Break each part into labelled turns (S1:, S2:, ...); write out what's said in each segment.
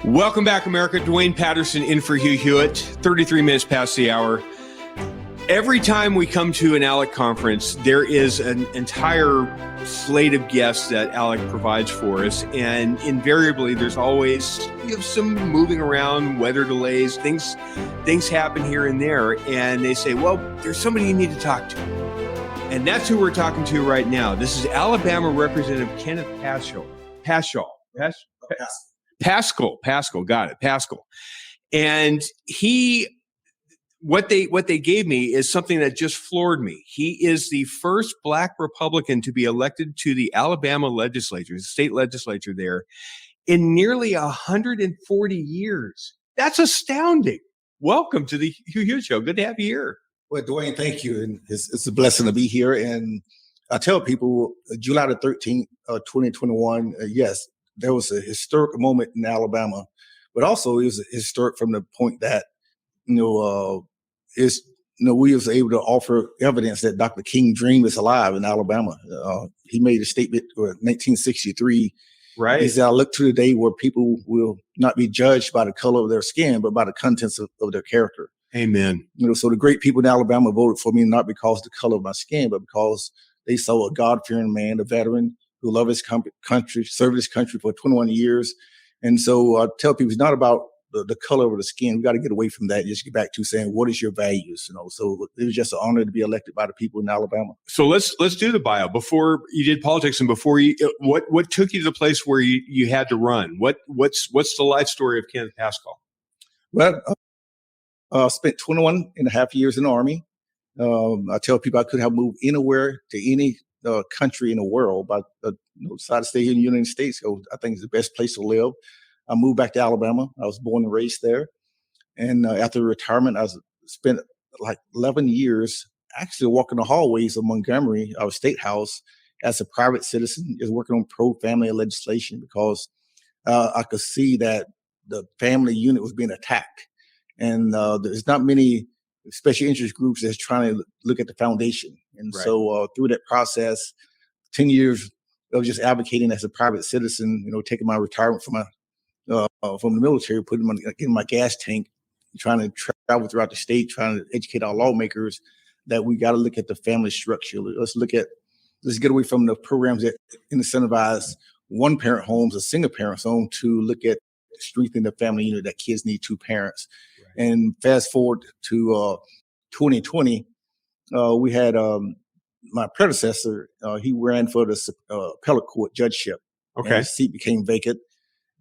S1: Welcome back, America. Duane Patterson in for Hugh Hewitt, 33 minutes past the hour. Every time we come to an ALEC conference, there is an entire slate of guests that ALEC provides for us. And invariably, there's always some moving around, weather delays, things happen here and there. And they say, well, there's somebody you need to talk to. And that's who we're talking to right now. This is Alabama Representative Kenneth Paschal. Paschal, got it, Paschal. And what they gave me is something that just floored me. He is the first Black Republican to be elected to the Alabama legislature, the state legislature there, in nearly 140 years. That's astounding. Welcome to the Hugh Hewitt Show. Good to have you here.
S2: Well, Duane, thank you. And it's a blessing to be here. And I tell people, July the 13th, 2021, yes, there was a historic moment in Alabama, but also it was historic from the point that, we was able to offer evidence that Dr. King's dream is alive in Alabama. He made a statement in 1963.
S1: Right.
S2: He said, I look to the day where people will not be judged by the color of their skin, but by the contents of their character.
S1: Amen.
S2: So the great people in Alabama voted for me, not because of the color of my skin, but because they saw a God-fearing man, a veteran who loved his country, served his country for 21 years. And so I tell people it's not about the color of the skin. We got to get away from that and just get back to saying, what is your values? So it was just an honor to be elected by the people in Alabama.
S1: So let's do the bio. Before you did politics and before you, what took you to the place where you had to run? What's the life story of Kenneth Paschal?
S2: Well, I spent 21 and a half years in the Army. I tell people I could have moved anywhere to any country in the world, but decided to stay here in the United States. So I think it's the best place to live. I moved back to Alabama. I was born and raised there. And after retirement, I spent like 11 years actually walking the hallways of Montgomery, our state house, as a private citizen, is working on pro-family legislation because I could see that the family unit was being attacked. And there's not many special interest groups that's trying to look at the foundation. And
S1: right.
S2: So through that process, 10 years of just advocating as a private citizen, taking my retirement from the military, putting in my gas tank, trying to travel throughout the state, trying to educate our lawmakers that we got to look at the family structure. Let's get away from the programs that incentivize one-parent homes, a single-parent home, to look at strengthening the family unit that kids need two parents. Right. And fast forward to 2020, we had my predecessor. He ran for the appellate court judgeship.
S1: Okay,
S2: and his seat became vacant.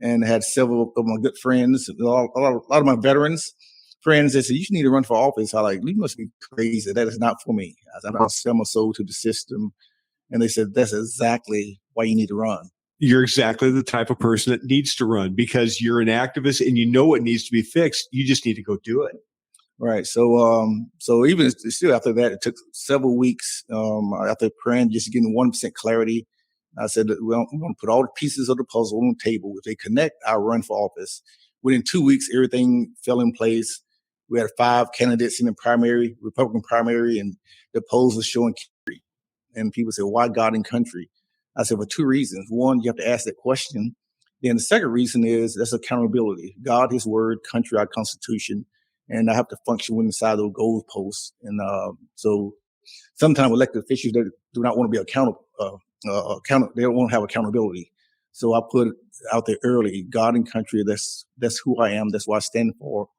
S2: And had several of my good friends, a lot of my veterans friends that said, you need to run for office. I like, you must be crazy. That is not for me. I said, I'm not sell my soul to the system. And they said, that's exactly why you need to run.
S1: You're exactly the type of person that needs to run because you're an activist and you know what needs to be fixed. You just need to go do it.
S2: Right. So even still after that, it took several weeks after praying, just getting 1% clarity. I said, well, I'm going to put all the pieces of the puzzle on the table. If they connect, I'll run for office. Within 2 weeks, everything fell in place. We had 5 candidates in the primary, Republican primary, and the polls were showing country. And people said, why God and country? I said, for 2 reasons. One, you have to ask that question. Then the second reason is that's accountability. God, his word, country, our constitution. And I have to function inside those goalposts. And so sometimes elected officials that do not want to be accountable. They don't want to have accountability. So I put out there early, God and country, that's who I am. That's what I stand for.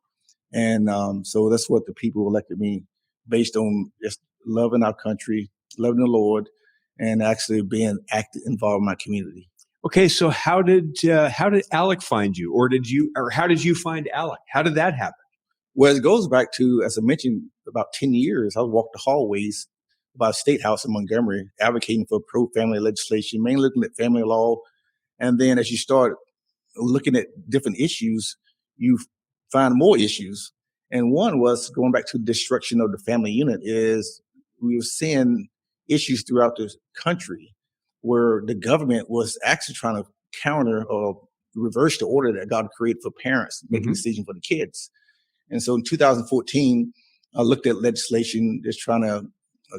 S2: And so that's what the people elected me based on just loving our country, loving the Lord, and actually being active, involved in my community.
S1: Okay. So how did ALEC find you how did you find ALEC? How did that happen?
S2: Well, it goes back to, as I mentioned, about 10 years, I walked the hallways of our state house in Montgomery, advocating for pro-family legislation, mainly looking at family law. And then as you start looking at different issues, you find more issues. And one was going back to the destruction of the family unit is we were seeing issues throughout the country where the government was actually trying to counter or reverse the order that God created for parents, making decisions for the kids. And so in 2014, I looked at legislation that's trying to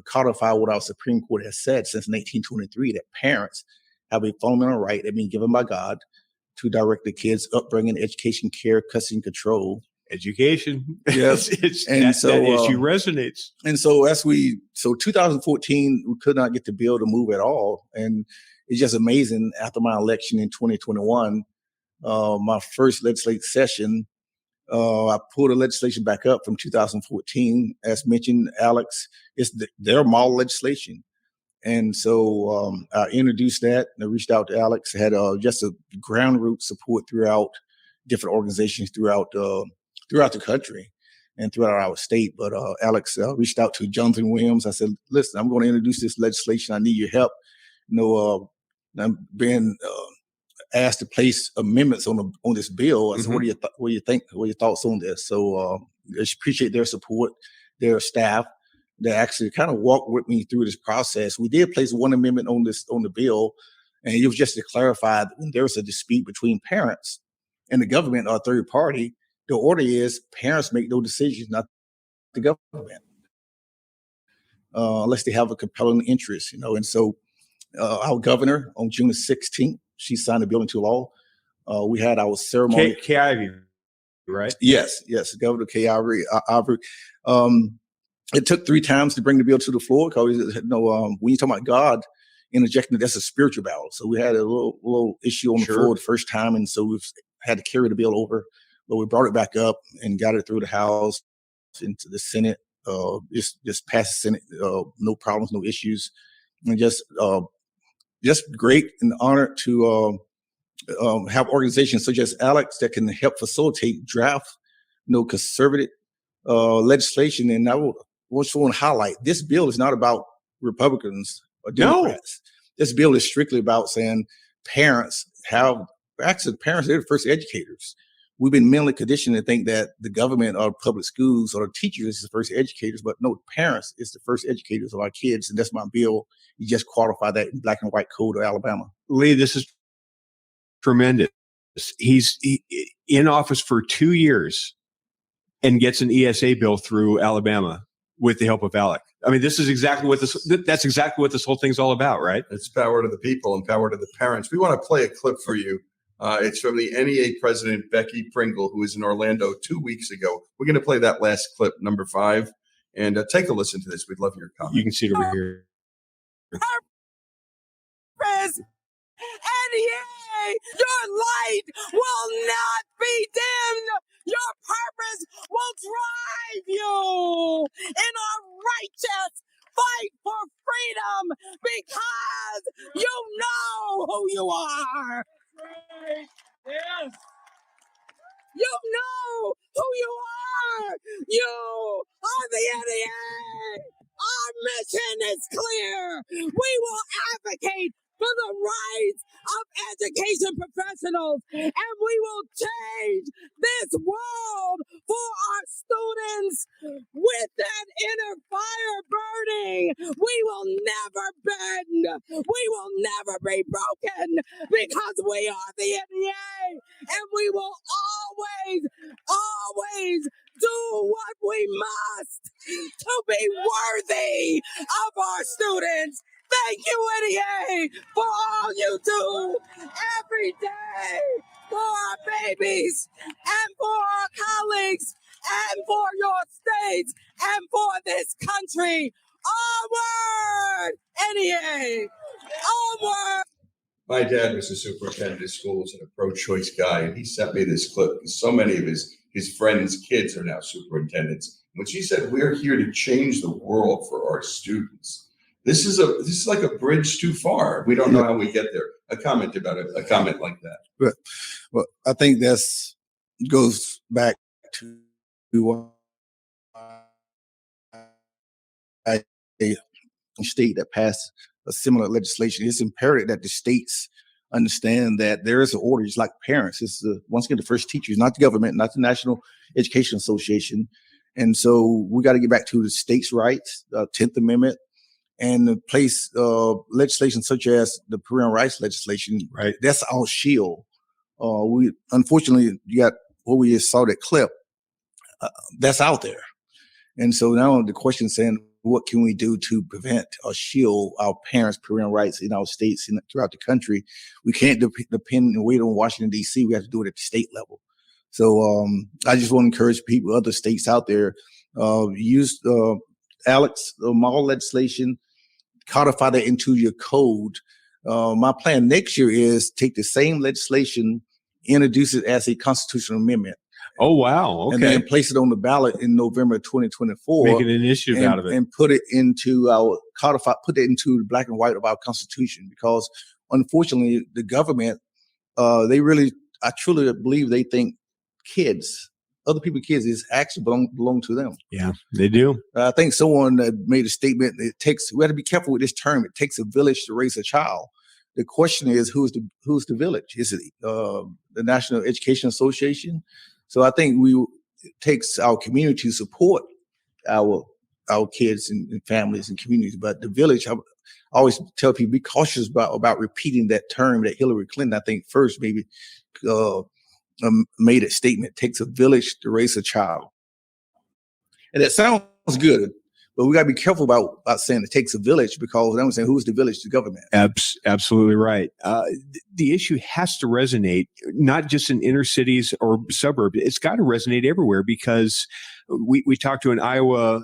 S2: codify what our Supreme Court has said since 1923, that parents have a fundamental right that been given by God to direct the kids' upbringing, education, care, custody, and control.
S1: Education.
S2: Yes.
S1: That issue resonates.
S2: And so 2014, we could not get the bill to move at all. And it's just amazing. After my election in 2021, my first legislative session, I pulled the legislation back up from 2014. As mentioned, ALEC's, it's their model legislation. And so I introduced that and I reached out to ALEC, had just a ground root support throughout different organizations throughout the country and throughout our state. But ALEC reached out to Jonathan Williams. I said, listen, I'm going to introduce this legislation. I need your help. I'm being asked to place amendments on this bill. I said, what do you think? What are your thoughts on this? So I appreciate their support, their staff. They actually kind of walked with me through this process. We did place one amendment on the bill, and it was just to clarify that when there's a dispute between parents and the government or a third party, the order is parents make no decisions, not the government, unless they have a compelling interest, And so our governor on June 16th, she signed the bill into law. We had our ceremony.
S1: Kay Ivey, right?
S2: Yes, Governor Kay Ivey. It took 3 times to bring the bill to the floor because when you talk about God interjecting, that's a spiritual battle. So we had a little issue on the floor the first time, and so we've had to carry the bill over. But we brought it back up and got it through the House into the Senate. Just passed the Senate, no problems, no issues, and just great and honored to have organizations such as ALEC that can help facilitate draft, conservative legislation. And I want to highlight this bill is not about Republicans or Democrats. No. This bill is strictly about saying parents they're the first educators. We've been mentally conditioned to think that the government or public schools or the teachers is the first educators, but no, parents is the first educators of our kids. And that's my bill. You just qualify that in black and white code of Alabama.
S1: Lee, this is tremendous. He's in office for 2 years and gets an ESA bill through Alabama with the help of ALEC. I mean, that's exactly what this whole thing's all about, right?
S3: It's power to the people and power to the parents. We want to play a clip for you. It's from the NEA president, Becky Pringle, who was in Orlando 2 weeks ago. We're going to play that last clip, number 5, and take a listen to this. We'd love your comment.
S1: You can see it over here.
S4: NEA, your light will not be dimmed. Your purpose will drive you in a righteous fight for freedom because you know who you are. Yes. You know who you are. You are the NEA. Our mission is clear. We will advocate for the rights of education professionals, and we will change this world for our students with that inner fire burning. We will never bend. We will never be broken because we are the NEA, and we will always do what we must to be worthy of our students. Thank you, NEA, for all you do every day for our babies and for our colleagues and for your states and for this country. Onward, NEA! Onward!
S3: My dad was a superintendent of schools and a pro-choice guy, and he sent me this clip because so many of his friends' kids are now superintendents. When she said, "We're here to change the world for our students," this is like a bridge too far. We don't know how we get there. A comment like that.
S2: Well, I think goes back to a state that passed a similar legislation. It's imperative that the states understand that there is an order, just like parents. It's once again the first teachers, not the government, not the National Education Association. And so we got to get back to the states' rights, 10th Amendment, and place legislation such as the parental rights legislation.
S1: Right,
S2: that's our shield. We unfortunately you got what we just saw that clip that's out there, and so now the question saying, what can we do to prevent or shield our parents' parental rights in our states and throughout the country. We can't depend and wait on Washington, D.C. We have to do it at the state level. So I just want to encourage people, other states out there, use ALEC's mall legislation, codify that into your code. My plan next year is take the same legislation, introduce it as a constitutional amendment.
S1: Oh, wow. Okay.
S2: And then place it on the ballot in November 2024.
S1: Make an initiative out of it.
S2: And put it into our put it into the black and white of our Constitution. Because unfortunately, the government, I truly believe they think kids, other people's kids, is actually belong to them.
S1: Yeah, they do.
S2: I think someone made a statement. We have to be careful with this term. It takes a village to raise a child. The question is, who's the village? Is it the National Education Association? So I think it takes our community to support our kids and families and communities. But the village, I always tell people, be cautious about repeating that term that Hillary Clinton, I think, first maybe made a statement. It takes a village to raise a child. And it sounds good, but we got to be careful about saying it takes a village, because I'm saying, who's the village? The government.
S1: Absolutely right. The issue has to resonate, not just in inner cities or suburbs. It's got to resonate everywhere, because we talked to an Iowa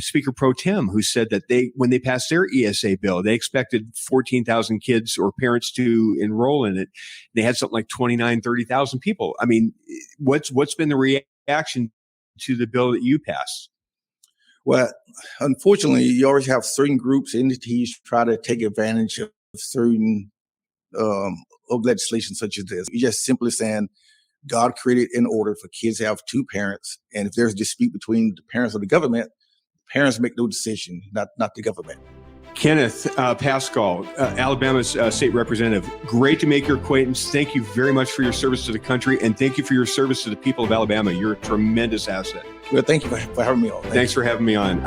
S1: speaker pro tem who said that when they passed their ESA bill, they expected 14,000 kids or parents to enroll in it. They had something like 30,000 people. I mean, what's been the reaction to the bill that you passed?
S2: Well, unfortunately, you always have certain groups, entities try to take advantage of certain of legislation such as this. You're just simply saying God created an order for kids to have two parents, and if there's a dispute between the parents or the government, parents make no decision, not the government.
S1: Kenneth Paschal, Alabama's state representative. Great to make your acquaintance. Thank you very much for your service to the country, and thank you for your service to the people of Alabama. You're a tremendous asset.
S2: Well, thank you for having me on.
S1: Thanks for having me on.